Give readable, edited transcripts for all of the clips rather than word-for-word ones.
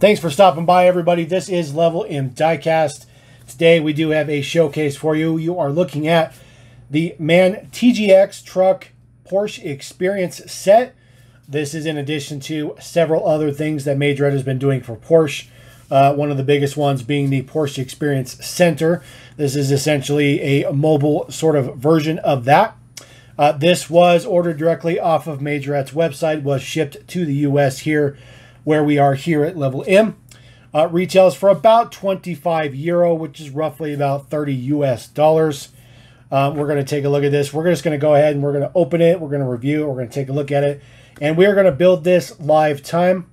Thanks for stopping by, everybody. This is Level M Diecast. Today we do have a showcase for you. You are looking at the MAN TGX truck Porsche Experience set. This is in addition to several other things that Majorette has been doing for Porsche. One of the biggest ones being the Porsche Experience Center. This is essentially a mobile sort of version of that. This was ordered directly off of Majorette's website, was shipped to the US here, where we are here at Level M. Retails for about €25, which is roughly about $30 US. We're going to take a look at this. We're just going to go ahead and we're going to open it. We're going to review it. We're going to take a look at it. And we're going to build this live time.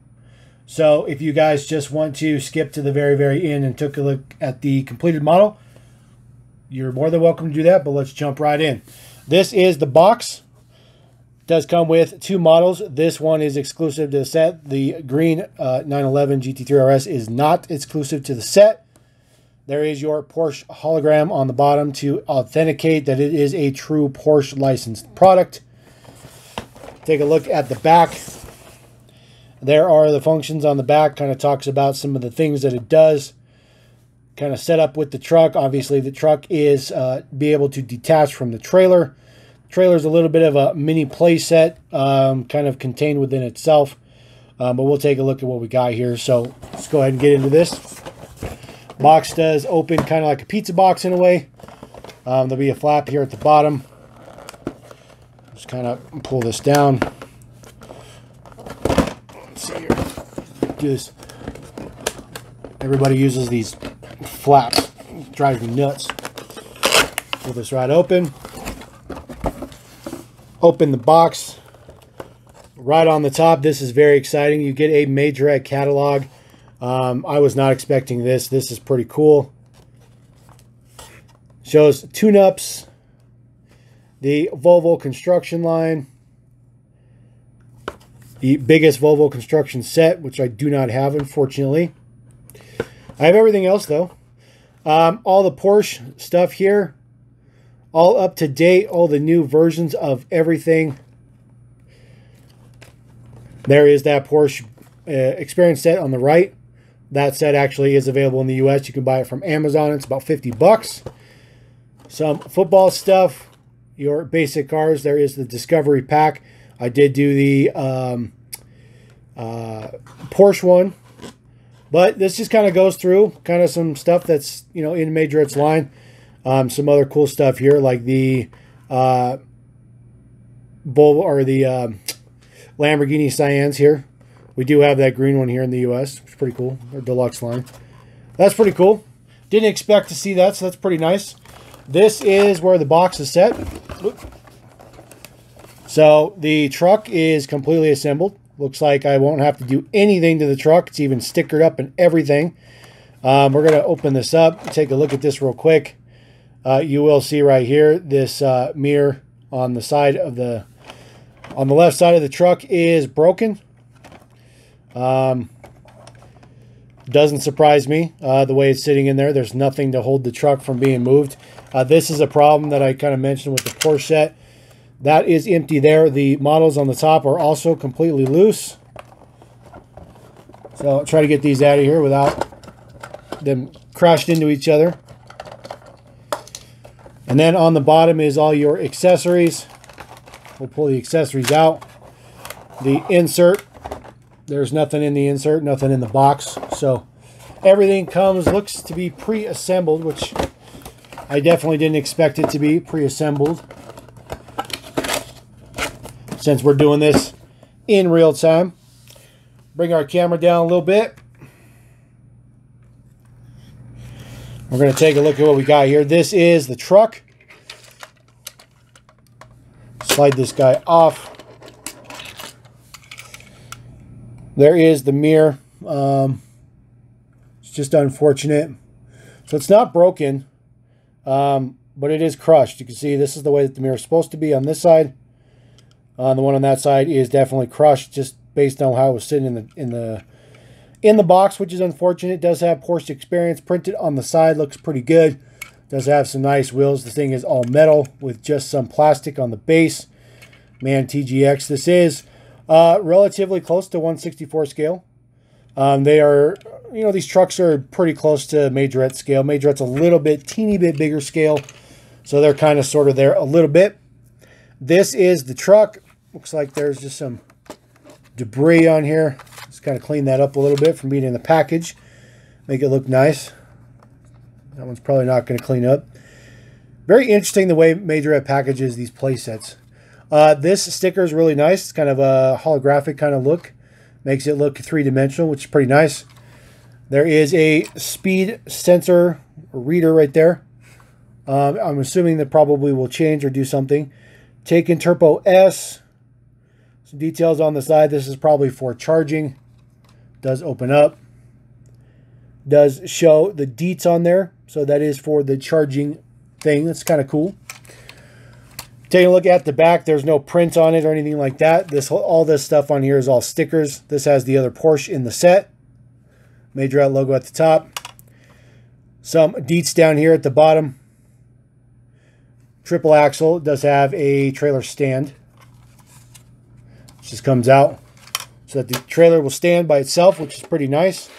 So if you guys just want to skip to the very end and take a look at the completed model, you're more than welcome to do that, but let's jump right in. This is the box. It does come with two models. This one is exclusive to the set. The green 911 Gt3 Rs is not exclusive to the set. There is your Porsche hologram on the bottom to authenticate that it is a true Porsche licensed product. Take a look at the back. There are the functions on the back. Kind of talks about some of the things that it does. Kind of set up with the truck. Obviously, the truck is be able to detach from the trailer. The trailer is a little bit of a mini play set, kind of contained within itself. But we'll take a look at what we got here. So let's go ahead and get into this. Box does open kind of like a pizza box in a way. There'll be a flap here at the bottom. Just kind of pull this down. Let's see here. Do this. Everybody uses these flaps. It drives me nuts. Pull this right open. Open the box. Right on the top, this is very exciting. You get a Majorette catalog. I was not expecting this. This is pretty cool. Shows tune-ups, the Volvo construction line, the biggest Volvo construction set, which I do not have, unfortunately. I have everything else, though. All the Porsche stuff here, all up to date, all the new versions of everything. There is that Porsche Experience set on the right. That set actually is available in the US. You can buy it from Amazon. It's about 50 bucks. Some football stuff, your basic cars. There is the Discovery Pack. I did do the Porsche one. But this just kind of goes through kind of some stuff that's, you know, in Majorette's line. Some other cool stuff here, like the Volvo or the Lamborghini Cyans here. We do have that green one here in the US. It's pretty cool. Our deluxe line. That's pretty cool. Didn't expect to see that, so that's pretty nice. This is where the box is set. So the truck is completely assembled. Looks like I won't have to do anything to the truck. It's even stickered up and everything. We're going to open this up. Take a look at this real quick. You will see right here this mirror on the side of the left side of the truck is broken. Doesn't surprise me the way it's sitting in there. There's nothing to hold the truck from being moved. This is a problem that I kind of mentioned with the Porsche set. That is empty there. The models on the top are also completely loose. So I'll try to get these out of here without them crashed into each other. And then on the bottom is all your accessories. We'll pull the accessories out. The insert. There's nothing in the insert, nothing in the box. So everything looks to be pre-assembled, which I definitely didn't expect it to be pre-assembled, since we're doing this in real time. Bring our camera down a little bit. We're going to take a look at what we got here. This is the truck. Slide this guy off. There is the mirror. It's just unfortunate. So it's not broken, but it is crushed. You can see this is the way that the mirror is supposed to be on this side. The one on that side is definitely crushed, just based on how it was sitting in the box, which is unfortunate. It does have Porsche Experience printed on the side. Looks pretty good. It does have some nice wheels. The thing is all metal with just some plastic on the base. MAN TGX. This is relatively close to 1/64 scale. They are, you know, these trucks are pretty close to Majorette scale. Majorette's a little bit, teeny bit bigger scale. So they're kind of sort of there a little bit. This is the truck. Looks like there's just some debris on here. Just kind of clean that up a little bit from being in the package. Make it look nice. That one's probably not going to clean up. Very interesting the way Majorette packages these play sets. This sticker is really nice. It's kind of a holographic kind of look. Makes it look three-dimensional, which is pretty nice. There is a speed sensor reader right there. I'm assuming that probably will change or do something. Taken Turbo S. Some details on the side. This is probably for charging. Does open up. Does show the deets on there. So that is for the charging thing. That's kind of cool. Taking a look at the back, there's no print on it or anything like that. All this stuff on here is all stickers. This has the other Porsche in the set. Majorette logo at the top. Some deets down here at the bottom. Triple axle. It does have a trailer stand. It just comes out so that the trailer will stand by itself, which is pretty nice.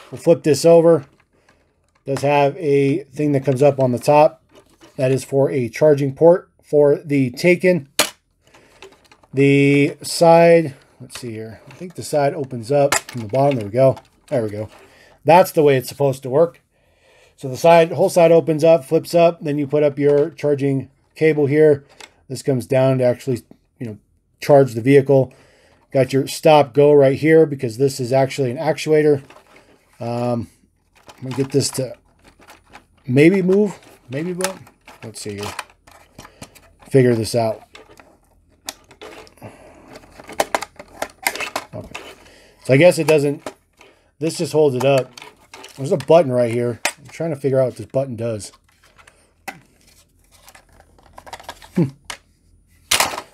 We'll flip this over. It does have a thing that comes up on the top. That is for a charging port for the Taken. The side, let's see here. I think the side opens up from the bottom. There we go. There we go. That's the way it's supposed to work. So the whole side opens up, flips up. Then you put up your charging cable here. This comes down to actually, you know, charge the vehicle. Got your stop go right here because this is actually an actuator. I'm gonna get this to maybe move, maybe move. Let's see here. Figure this out. Okay. So I guess it doesn't. This just holds it up. There's a button right here. I'm trying to figure out what this button does.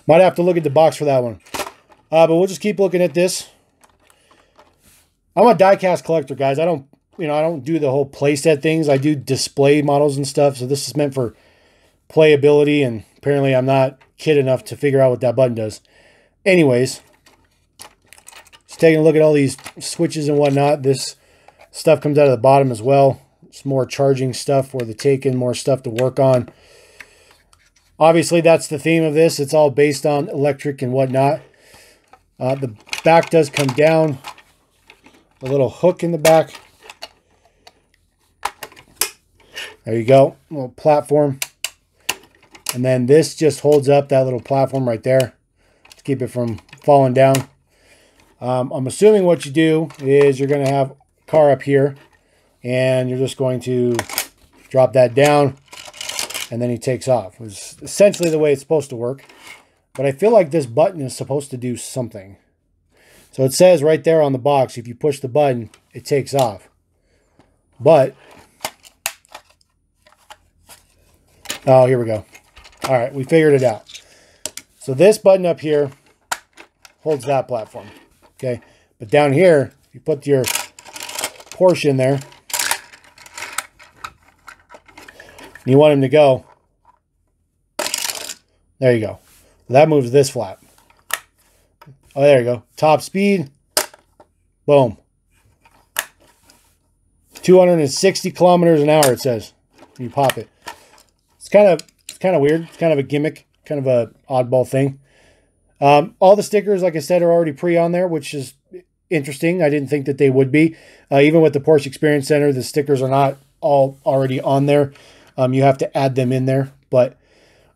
Might have to look at the box for that one. But we'll just keep looking at this. I'm a diecast collector, guys. I don't do the whole playset things. I do display models and stuff. So this is meant for playability, and apparently I'm not kid enough to figure out what that button does. Anyways, just taking a look at all these switches and whatnot. This stuff comes out of the bottom as well. It's more charging stuff for the Taken, more stuff to work on. Obviously, that's the theme of this. It's all based on electric and whatnot. The back does come down. A little hook in the back. There you go. A little platform. And then this just holds up that little platform right there to keep it from falling down. I'm assuming what you do is you're going to have a car up here, and you're just going to drop that down, and then he takes off. It's essentially the way it's supposed to work. But I feel like this button is supposed to do something. So it says right there on the box, if you push the button, it takes off. But, oh, here we go. All right, we figured it out. So this button up here holds that platform, okay? But down here, you put your Porsche in there, and you want him to go. There you go. That moves this flap. Oh, there you go. Top speed. Boom. 260 kilometers an hour, it says. You pop it. It's kind of weird. It's kind of a gimmick. Kind of a oddball thing. All the stickers, like I said, are already pre-on there, which is interesting. I didn't think that they would be. Even with the Porsche Experience Center, the stickers are not all already on there. You have to add them in there. But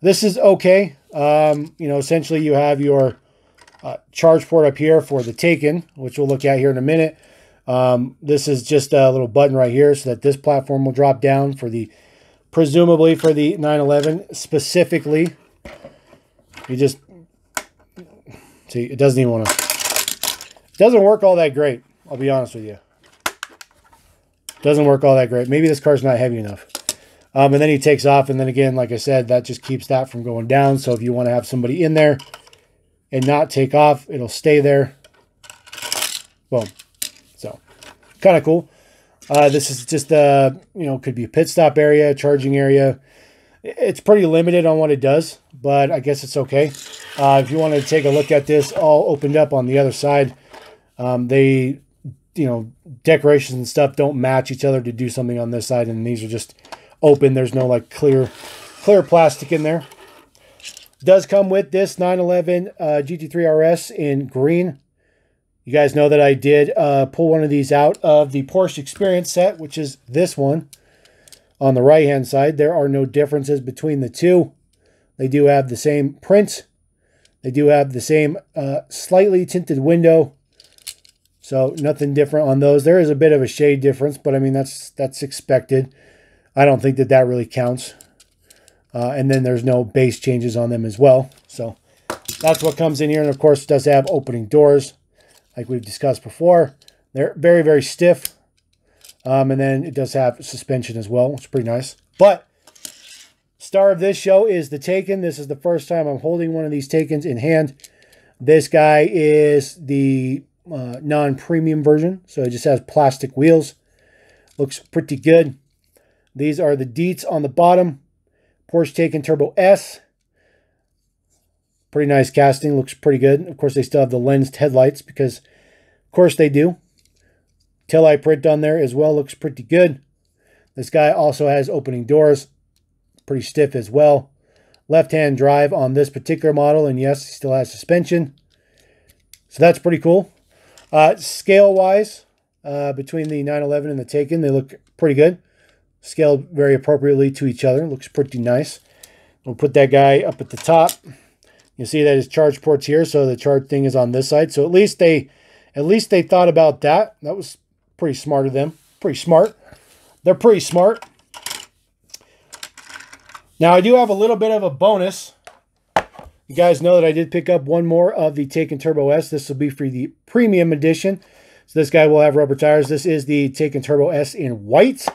this is okay. You know, essentially you have your charge port up here for the Taken, which we'll look at here in a minute. This is just a little button right here so that this platform will drop down for the, presumably for the 911 specifically. You just, see, it doesn't even want to, it doesn't work all that great. I'll be honest with you. It doesn't work all that great. Maybe this car's not heavy enough. And then he takes off, and then again, like I said, that just keeps that from going down. So if you want to have somebody in there and not take off, it'll stay there. Boom. So, kind of cool. This is just you know, could be a pit stop area, charging area. It's pretty limited on what it does, but I guess it's okay. If you want to take a look at this, all opened up on the other side. They you know, decorations and stuff don't match each other to do something on this side, and these are just open. There's no like clear plastic in there. Does come with this 911 Gt3 Rs in green. You guys know that I did pull one of these out of the Porsche Experience set, which is this one on the right hand side. There are no differences between the two. They do have the same print. They do have the same slightly tinted window. So nothing different on those. There is a bit of a shade difference, but I mean, that's expected. I don't think that that really counts. And then there's no base changes on them as well. So that's what comes in here. And of course, it does have opening doors, like we've discussed before. They're very, very stiff. And then it does have suspension as well, which is pretty nice. But star of this show is the Taken. This is the first time I'm holding one of these Takens in hand. This guy is the non-premium version, so it just has plastic wheels. Looks pretty good. These are the deets on the bottom. Porsche Taycan Turbo S. Pretty nice casting. Looks pretty good. Of course, they still have the lensed headlights because, of course, they do. Taillight print on there as well. Looks pretty good. This guy also has opening doors. Pretty stiff as well. Left-hand drive on this particular model. And yes, he still has suspension. So that's pretty cool. Scale-wise, between the 911 and the Taken, they look pretty good. Scaled very appropriately to each other. Looks pretty nice. We'll put that guy up at the top. You see that his charge port's here, so the charge thing is on this side. So at least they thought about that. That was pretty smart of them. Pretty smart. They're pretty smart. Now I do have a little bit of a bonus. You guys know that I did pick up one more of the Taycan Turbo S. This will be for the premium edition. So this guy will have rubber tires. This is the Taycan Turbo S in white.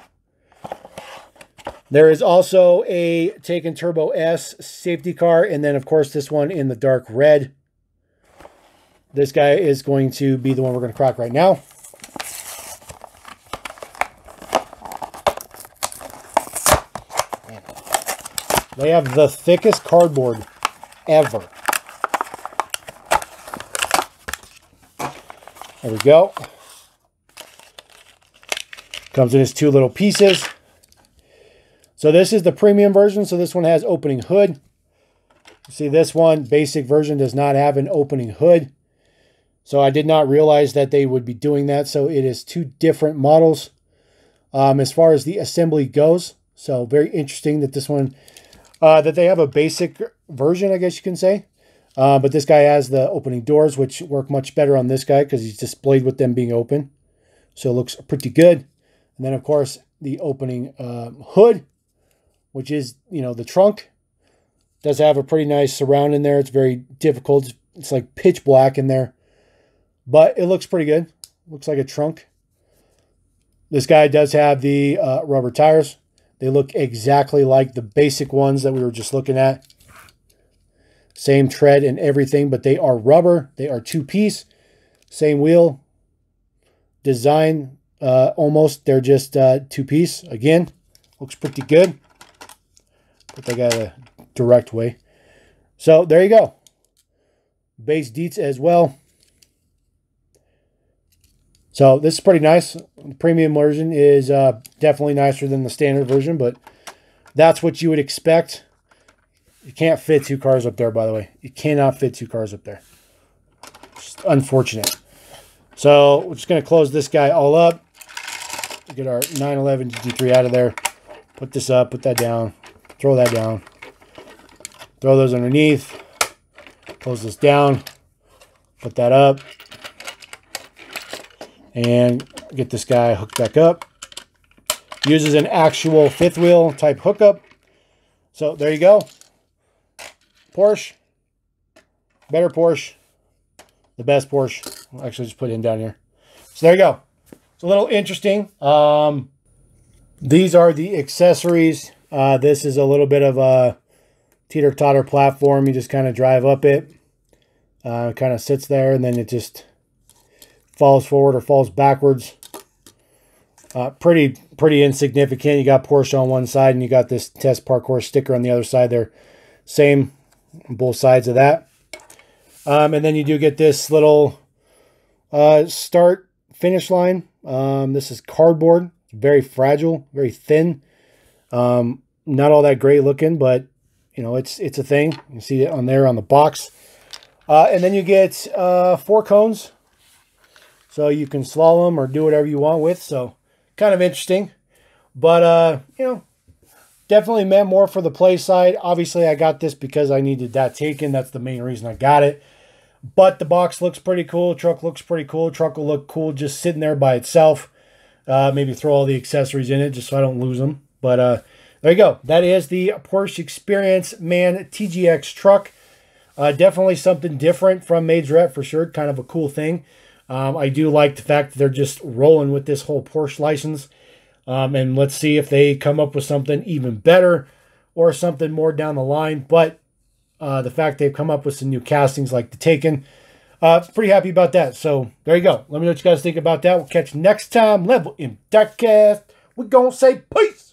There is also a Taycan Turbo S safety car, and then, of course, this one in the dark red. This guy is going to be the one we're going to crack right now. They have the thickest cardboard ever. There we go. Comes in its two little pieces. So this is the premium version. So this one has opening hood. You see this one, basic version, does not have an opening hood. So I did not realize that they would be doing that. So it is two different models as far as the assembly goes. So very interesting that this one, that they have a basic version, I guess you can say. But this guy has the opening doors, which work much better on this guy because he's displayed with them being open. So it looks pretty good. And then, of course, the opening hood, which is, you know, the trunk. Does have a pretty nice surround in there. It's very difficult. It's like pitch black in there. But it looks pretty good. Looks like a trunk. This guy does have the rubber tires. They look exactly like the basic ones that we were just looking at. Same tread and everything, but they are rubber. They are two-piece. Same wheel. Design, almost. They're just two-piece. Again, looks pretty good. Put that guy the direct way. So there you go. Base deets as well. So this is pretty nice. The premium version is definitely nicer than the standard version, but that's what you would expect. You can't fit two cars up there, by the way. You cannot fit two cars up there. Just unfortunate. So we're just going to close this guy all up. Get our 911 Gt3 out of there. Put this up, put that down. Throw that down. Throw those underneath. Close this down. Put that up. And get this guy hooked back up. Uses an actual fifth wheel type hookup. So there you go. Porsche. Better Porsche. The best Porsche. I'll actually just put him down here. So there you go. It's a little interesting. These are the accessories. This is a little bit of a teeter-totter platform. You just kind of drive up it. It kind of sits there, and then it just falls forward or falls backwards. Pretty insignificant. You got Porsche on one side, and you got this Test Parkour sticker on the other side. They're same on both sides of that. And then you do get this little start finish line. This is cardboard. It's very fragile, very thin. Not all that great looking, but you know, it's a thing. You can see it on there on the box. And then you get 4 cones. So you can slalom or do whatever you want with. So kind of interesting. But, you know, definitely meant more for the play side. Obviously, I got this because I needed that taken. That's the main reason I got it. But the box looks pretty cool. Truck looks pretty cool. Truck will look cool just sitting there by itself. Maybe throw all the accessories in it just so I don't lose them. But there you go. That is the Porsche Experience Man TGX truck. Definitely something different from Majorette for sure. Kind of a cool thing. I do like the fact that they're just rolling with this whole Porsche license. And let's see if they come up with something even better or something more down the line. But the fact they've come up with some new castings like the Taken, pretty happy about that. So there you go. Let me know what you guys think about that. We'll catch you next time. Level M Diecast. We're going to say peace.